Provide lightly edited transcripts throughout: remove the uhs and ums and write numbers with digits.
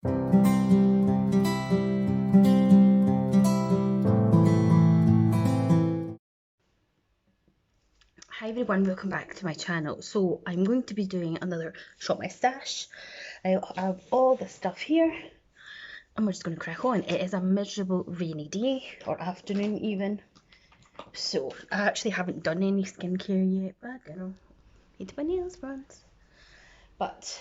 Hi everyone, welcome back to my channel. So I'm going to be doing another shop my stash. I have all the stuff here and we're just going to crack on. It is a miserable rainy day, or afternoon even. So I actually haven't done any skincare yet, but you know, need my nails bronze. But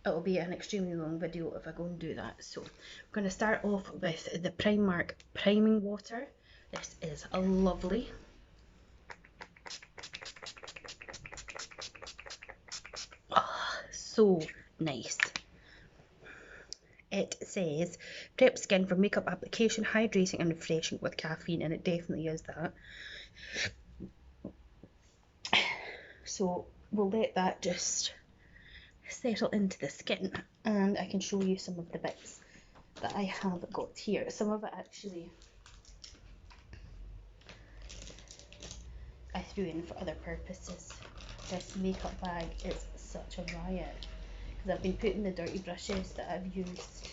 it'll be an extremely long video if I go and do that. So I'm going to start off with the Primark priming water. This is a lovely. So nice. It says prep skin for makeup application, hydrating and refreshing with caffeine, and it definitely is that. So we'll let that just settle into the skin, and I can show you some of the bits that I have got here. Some of it actually I threw in for other purposes. This makeup bag is such a riot because I've been putting the dirty brushes that I've used.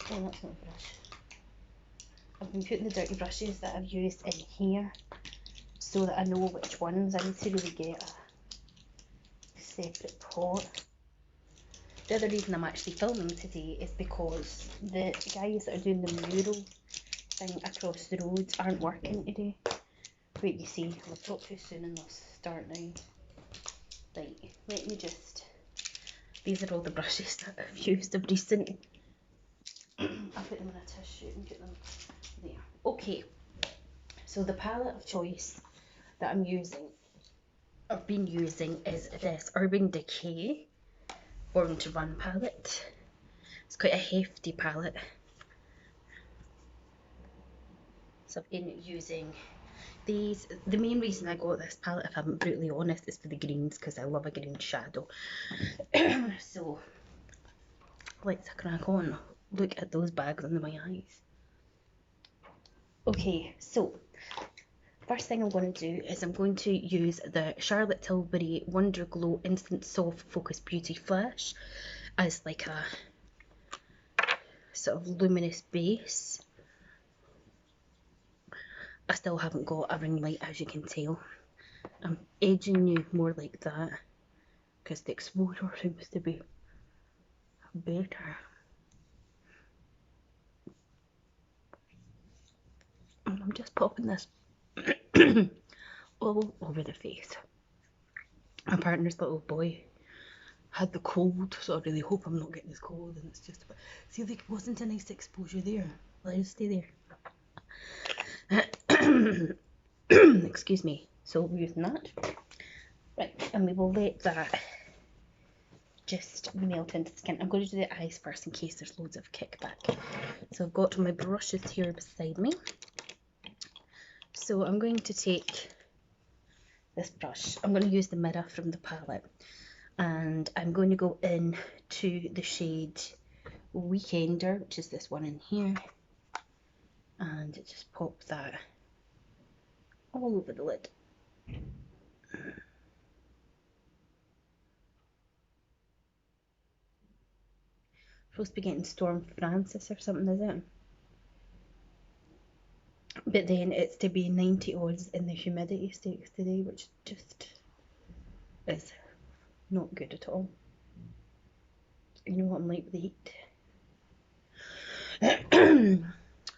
Oh, that's not a brush. I've been putting the dirty brushes that I've used in here so that I know which ones. I need to really get a separate pot. The other reason I'm actually filming today is because the guys that are doing the mural thing across the roads aren't working today. Wait, you see, I'll talk too soon and they'll start now. Right, let me just... These are all the brushes that I've used of recent. I'll put them in a tissue and get them there. Okay, so the palette of choice that I'm using, I've been using, is this Urban Decay Born to Run palette. It's quite a hefty palette. So I've been using these. The main reason I got this palette, if I'm brutally honest, is for the greens, because I love a green shadow. So let's crack on. Look at those bags under my eyes. Okay, so first thing I'm going to do is I'm going to use the Charlotte Tilbury Wonder Glow Instant Soft Focus Beauty Flash as like a sort of luminous base. I still haven't got a ring light, as you can tell. I'm edging you more like that because the exposure seems to be better. And I'm just popping this all over the face. My partner's little boy had the cold, so I really hope I'm not getting this cold. And it's just about... See, like, it wasn't a nice exposure there. Let it stay there. Excuse me. So we're using that. Right, and we will let that just melt into the skin. I'm going to do the eyes first in case there's loads of kickback. So I've got my brushes here beside me. So I'm going to take this brush. I'm going to use the mirror from the palette, and I'm going to go in to the shade Weekender, which is this one in here, and just pop that all over the lid. Supposed to be getting Storm Francis or something, is it? But then it's to be 90 odds in the humidity stakes today, which just is not good at all. You know what I'm like with the heat.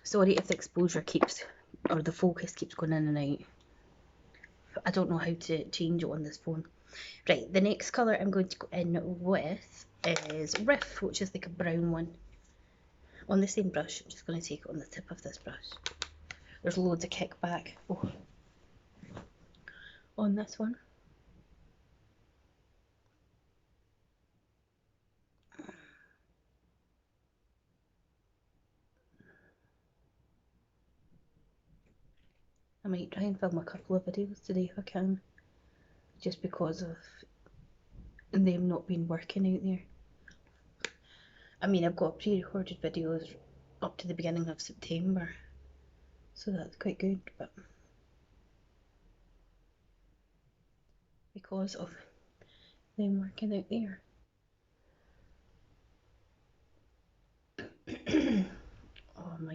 Sorry if the exposure keeps, or the focus keeps going in and out. I don't know how to change it on this phone. Right, the next colour I'm going to go in with is Riff, which is like a brown one. On the same brush, I'm just going to take it on the tip of this brush. There's loads of kickback on this one. I might try and film a couple of videos today if I can, just because of them not being working out there. I mean, I've got pre-recorded videos up to the beginning of September, so that's quite good, but because of them working out there.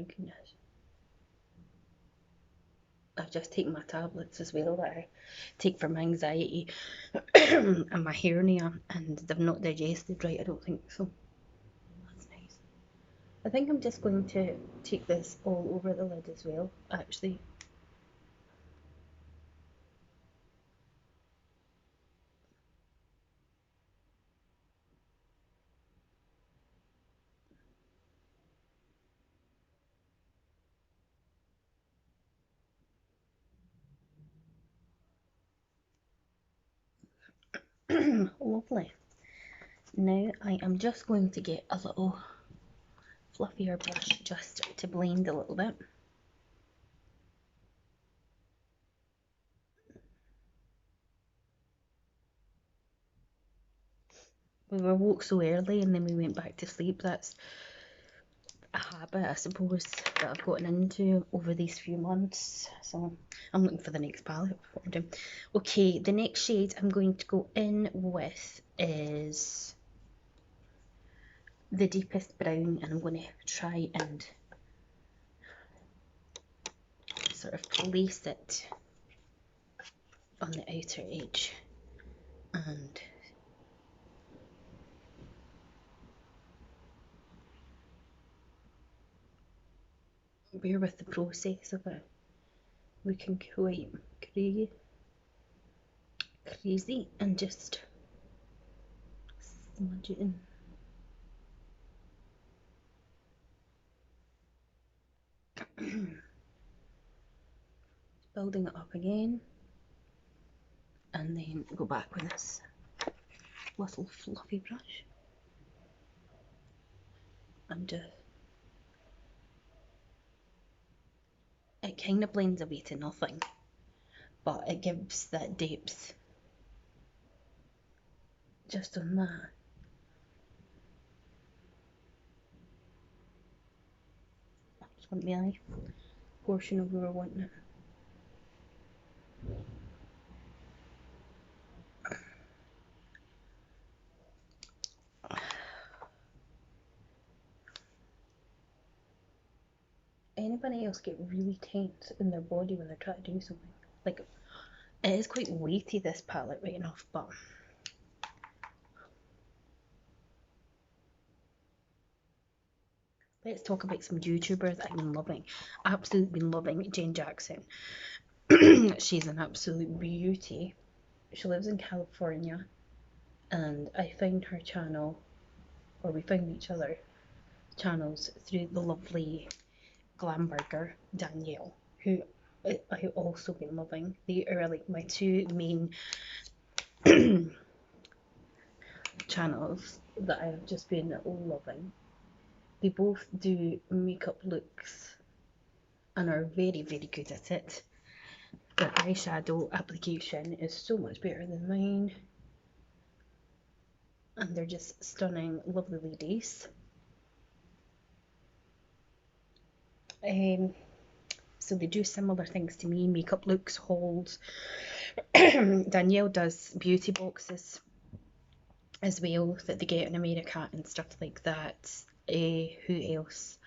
goodness. I've just taken my tablets as well that I take for my anxiety and my hernia, and they've not digested right, I don't think, so that's nice. I think I'm just going to take this all over the lid as well, actually. Lovely. Now I am just going to get a little fluffier brush just to blend a little bit. We were woke so early and then we went back to sleep. That's a habit, I suppose, that I've gotten into over these few months. So I'm looking for the next palette. What I'm doing. Okay, the next shade I'm going to go in with is the deepest brown, and I'm going to try and sort of place it on the outer edge, and bear with the process of it looking quite crazy, and just smudge it in. Building it up again, and then go back with this little fluffy brush and just, it kind of blends away to nothing, but it gives that depth just on that. I just want my eye portion of where we're wanting it. Anybody else get really tense in their body when they're trying to do something? Like, it is quite weighty, this palette, right enough, but let's talk about some YouTubers I've been loving. Absolutely been loving Jane Jackson. She's an absolute beauty. She lives in California, and I found her channel, or we found each other channels through the lovely glam burger Danielle, who I also been loving. They are like my two main channels that I have just been loving. They both do makeup looks and are very, very good at it. Their eyeshadow application is so much better than mine, and they're just stunning, lovely ladies. So they do similar things to me, makeup looks, hauls. Danielle does beauty boxes as well that they get in America and stuff like that. Who else?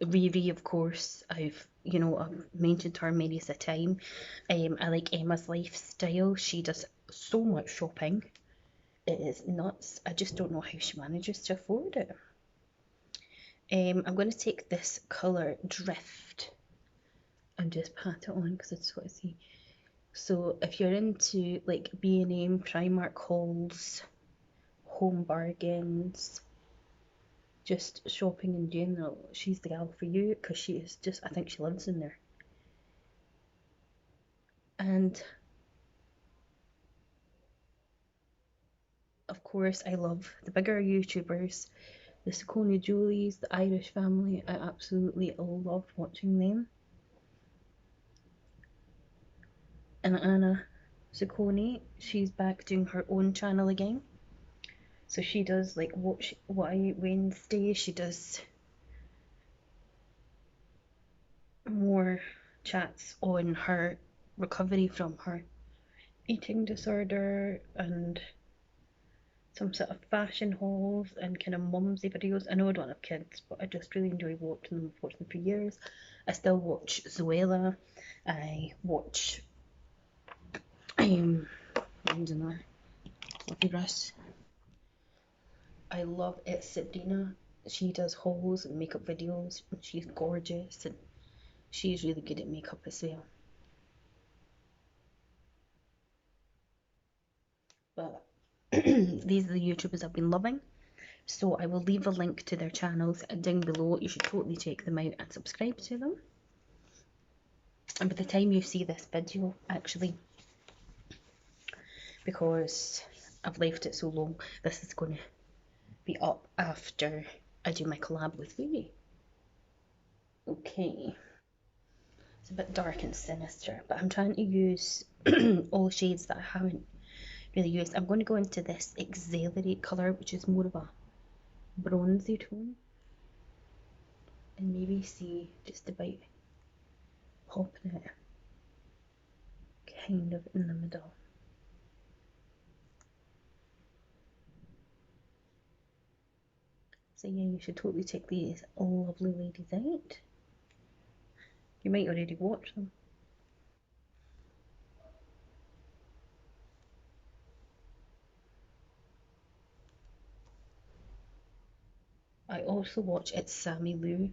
Riri, of course. I've mentioned her many a time. I like Emma's lifestyle. She does so much shopping. It is nuts. I just don't know how she manages to afford it. I'm going to take this colour Drift and just pat it on because I just want to see. So if you're into like B&M, Primark hauls, home bargains, just shopping in general, she's the gal for you, because she is just, I think she lives in there. And of course I love the bigger YouTubers, the Saucony Julies, the Irish family. I absolutely love watching them. And Anna Saucony, she's back doing her own channel again. So she does like what Wednesday, she does more chats on her recovery from her eating disorder, and some sort of fashion hauls and kind of mumsy videos. I know I don't have kids, but I just really enjoy watching them. I've watched them for years. I still watch Zoella. I watch I don't know, Fluffy Russ. I love it. Sabrina. She does hauls and makeup videos, and she's gorgeous, and she's really good at makeup as well. But these are the YouTubers I've been loving. So I will leave a link to their channels down below. You should totally check them out and subscribe to them. And by the time you see this video, actually, because I've left it so long, this is going to be up after I do my collab with Ruby. Okay. It's a bit dark and sinister, but I'm trying to use all shades that I haven't really used. I'm going to go into this Accelerate colour, which is more of a bronzy tone, and maybe see just about popping it kind of in the middle. So yeah, you should totally check these lovely ladies out. You might already watch them. I also watch It's Sammy Lou.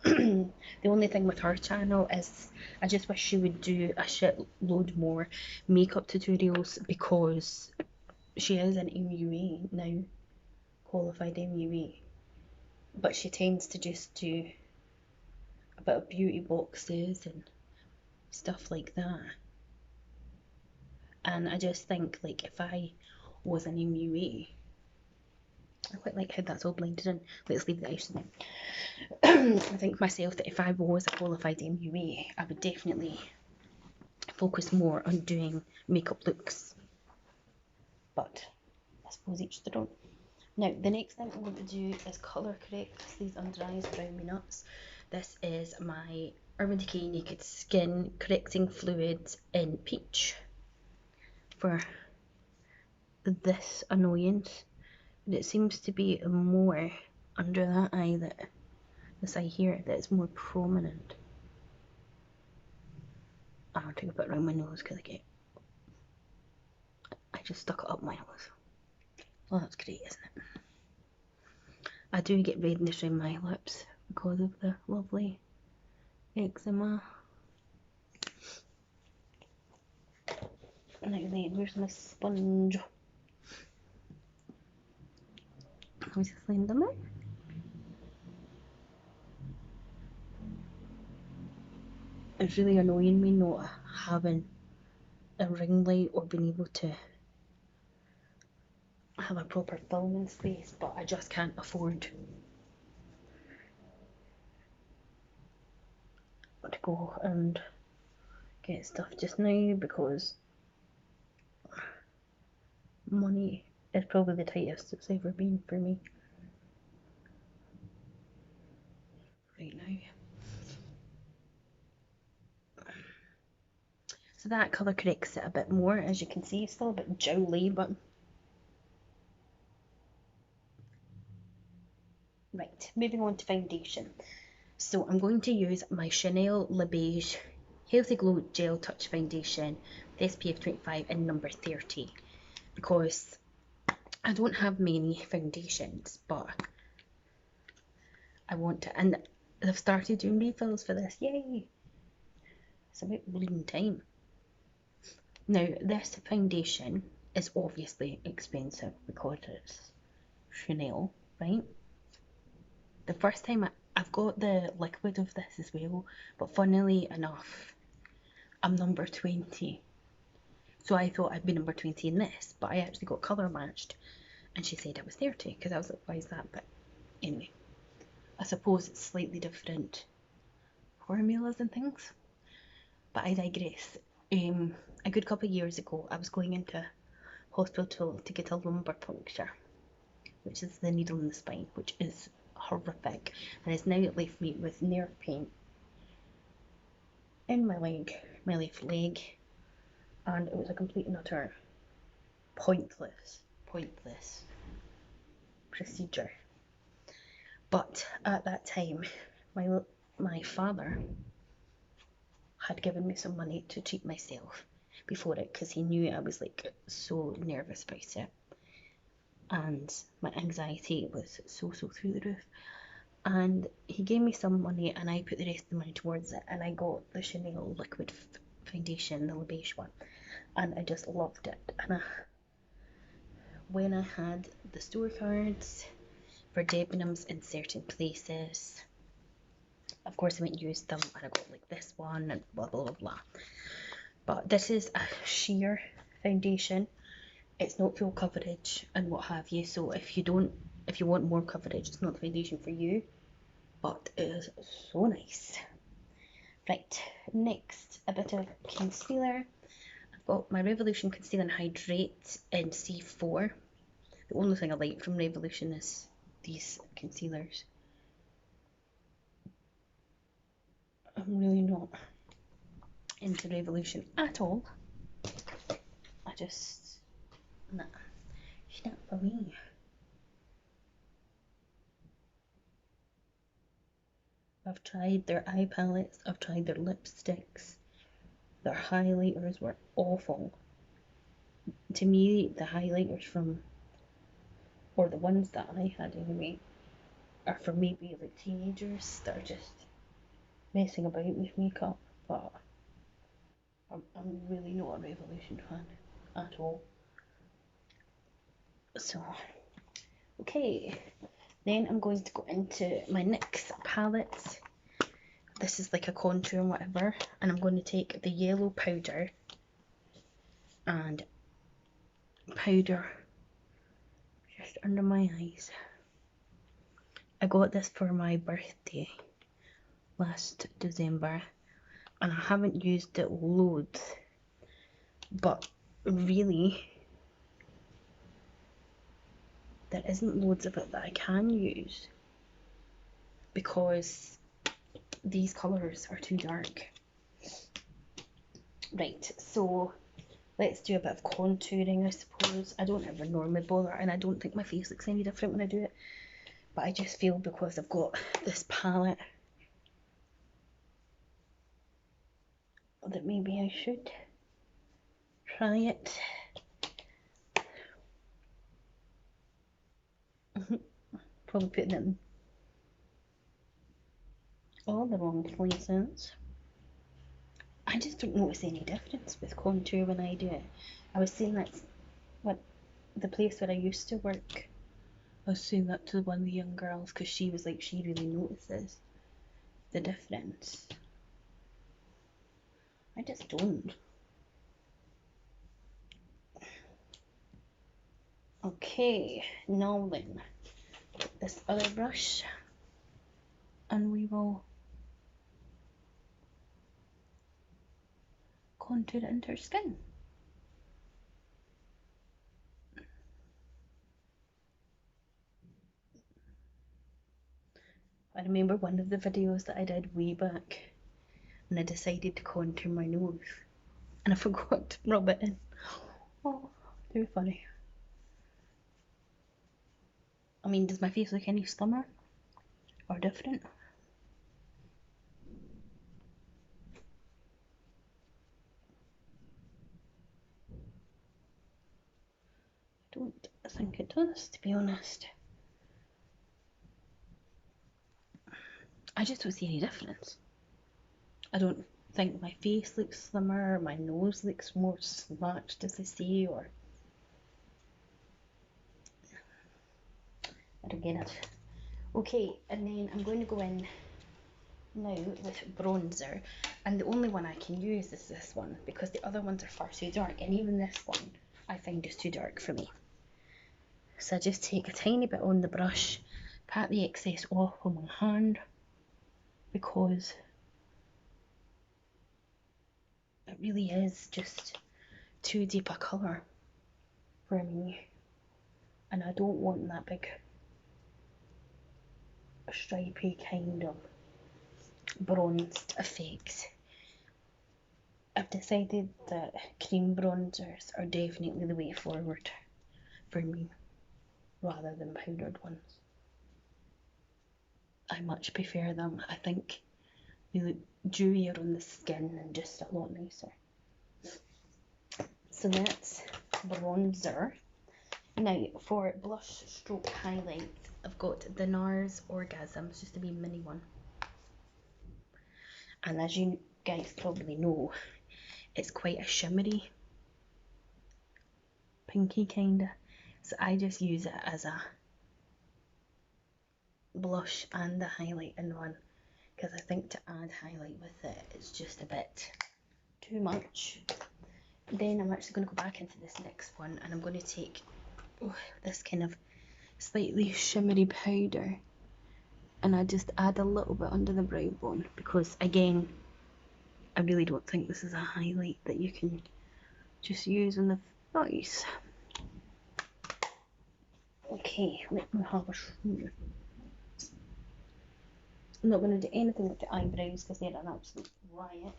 The only thing with her channel is I just wish she would do a shitload more makeup tutorials, because she is an MUA now, qualified MUA, but she tends to just do a bit of beauty boxes and stuff like that. And I just think, like, if I was an MUA, I quite like how that's all blended in. Let's leave the ice in there. I think myself that if I was a qualified MUA, I would definitely focus more on doing makeup looks. But I suppose each their own. Now, the next thing I'm going to do is colour correct these under eyes around my nuts. This is my Urban Decay Naked Skin Correcting Fluid in Peach for this annoyance. But it seems to be more under that eye, that this eye here, that is more prominent. I'll take a bit around my nose because I just stuck it up my nose. Well, that's great, isn't it? I do get redness around my lips because of the lovely eczema. Now then, where's my sponge? Let me just blend them out. It's really annoying me not having a ring light or being able to have a proper filming space, but I just can't afford to go and get stuff just now, because money is probably the tightest it's ever been for me right now. So that colour corrects it a bit more. As you can see, it's still a bit jowly, but right, moving on to foundation. So I'm going to use my Chanel Le Beige Healthy Glow Gel Touch Foundation with SPF 25 in number 30, because I don't have many foundations, but I want to, and I've started doing refills for this. Yay! It's about bleeding time. Now, this foundation is obviously expensive because it's Chanel, right? The first time I've got the liquid of this as well, but funnily enough, I'm number 20. So I thought I'd be number 20 in this, but I actually got colour matched, and she said I was 30, because I was like, why is that? But anyway, I suppose it's slightly different formulas and things, but I digress. A good couple of years ago, I was going into hospital to get a lumbar puncture, which is the needle in the spine, which is horrific, and it's now left me with nerve pain in my left leg, and it was a complete and utter pointless procedure. But at that time, my father had given me some money to treat myself before it, because he knew I was like so nervous about it, and my anxiety was so through the roof. And he gave me some money, and I put the rest of the money towards it, and I got the Chanel liquid foundation, the Le Beige one, and I just loved it. And when I had the store cards for Debenhams in certain places, of course I went and used them, and I got like this one and blah blah blah blah. But this is a sheer foundation. It's not full coverage and what have you, so if you want more coverage, it's not the foundation for you, but it is so nice. Right, next, a bit of concealer. I've got my Revolution Conceal and Hydrate in C4. The only thing I like from Revolution is these concealers. I'm really not into Revolution at all. I just, nah, it's not for me. I've tried their eye palettes, I've tried their lipsticks, their highlighters were awful. To me, the highlighters or the ones that I had anyway, are for maybe like teenagers that are just messing about with makeup, but I'm really not a Revolution fan at all. So, okay, then I'm going to go into my NYX Palettes. This is like a contour and whatever, and I'm going to take the yellow powder and powder just under my eyes. I got this for my birthday last December, and I haven't used it loads, but really there isn't loads of it that I can use because these colours are too dark. Right, so let's do a bit of contouring, I suppose. I don't ever normally bother, and I don't think my face looks any different when I do it, but I just feel because I've got this palette that maybe I should try it. Probably putting it in all the wrong places. I just don't notice any difference with contour when I do it. I was saying that's what the place where I used to work, I was saying that to one of the young girls, because she was like, she really notices the difference. I just don't. Okay, now then, this other brush, and we will contour it into her skin. I remember one of the videos that I did way back, and I decided to contour my nose, and I forgot to rub it in. Oh, too funny. I mean, does my face look any slimmer or different? I don't think it does, to be honest. I just don't see any difference. I don't think my face looks slimmer, my nose looks more slouched, as they say, or I don't get it. Okay, and then I'm going to go in now with bronzer, and the only one I can use is this one because the other ones are far too dark, and even this one I find is too dark for me. So I just take a tiny bit on the brush, pat the excess off on my hand, because it really is just too deep a colour for me, and I don't want that big stripy kind of bronzed effect. I've decided that cream bronzers are definitely the way forward for me, rather than powdered ones. I much prefer them. I think they look dewier on the skin and just a lot nicer. So that's bronzer. Now for blush stroke highlight, I've got the NARS Orgasm. It's just a wee mini one. And as you guys probably know, it's quite a shimmery, pinky kinda. So I just use it as a blush and a highlight in one, because I think to add highlight with it, it's just a bit too much. Then I'm actually going to go back into this next one, and I'm going to take this kind of slightly shimmery powder, and I just add a little bit under the brow bone, because again, I really don't think this is a highlight that you can just use on the face. Okay, let me have a shoe. I'm not going to do anything with the eyebrows because they're an absolute riot.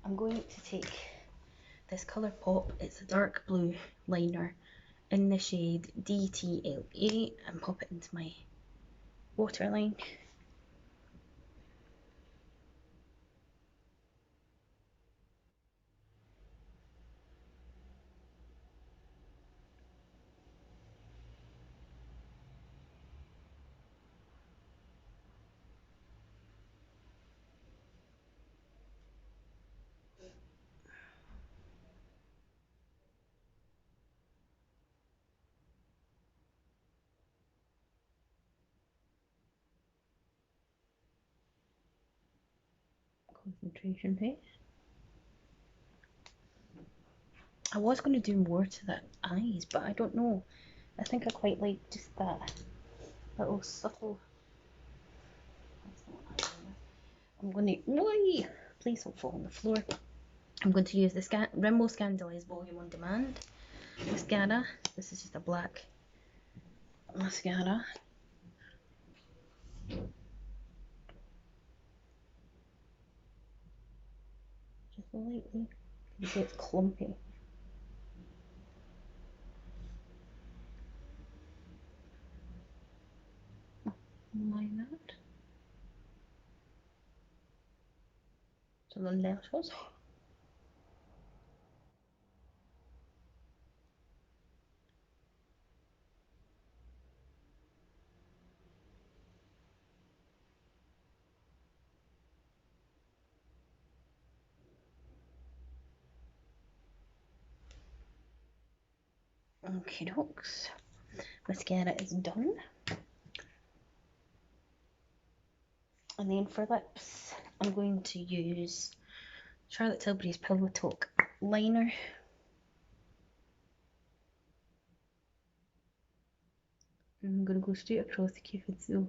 I'm going to take this colourpop, it's a dark blue liner in the shade DTLA, and pop it into my waterline. Concentration face. I was going to do more to the eyes, but I don't know. I think I quite like just that little subtle. I'm going to, whee! Please don't fall on the floor. I'm going to use the Rimmel Scandalise Volume on Demand mascara. This is just a black mascara. Just lightly. You see it's clumpy. Like that. So the lashes. Okay, dokes. Mascara is done. And then for lips, I'm going to use Charlotte Tilbury's Pillow Talk liner. And I'm going to go straight across the Cupid's though.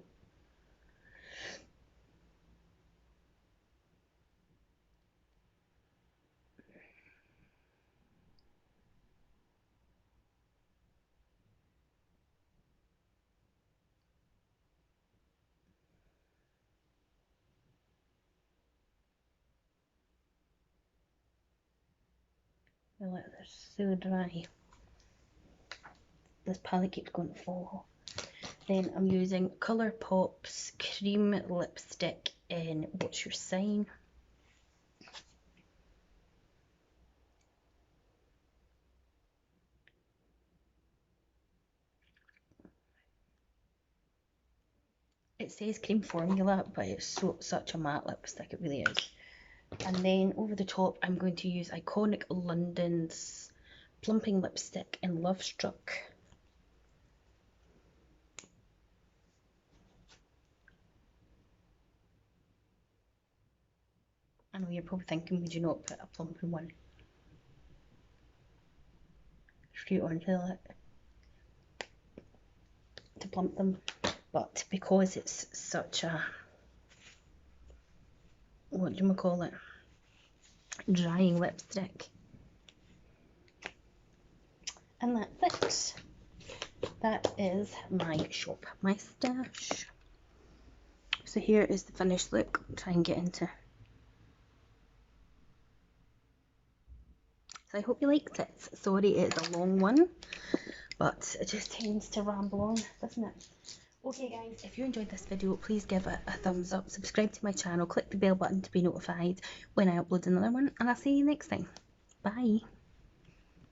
I let this so dry. This palette keeps going to fall. Then I'm using Colourpop's cream lipstick in What's Your Sign. It says cream formula, but it's such a matte lipstick, it really is. And then over the top, I'm going to use Iconic London's plumping lipstick in Lovestruck. I know you're probably thinking, would you not put a plumping one straight onto the lip to plump them? But because it's such a, what do you call it, drying lipstick. And that's it. That is my shop, my stash. So here is the finished look. I'll try and get into I hope you liked it. Sorry it's a long one, but it just tends to ramble on, doesn't it? Okay guys, if you enjoyed this video, please give it a thumbs up, subscribe to my channel, click the bell button to be notified when I upload another one, and I'll see you next time. Bye!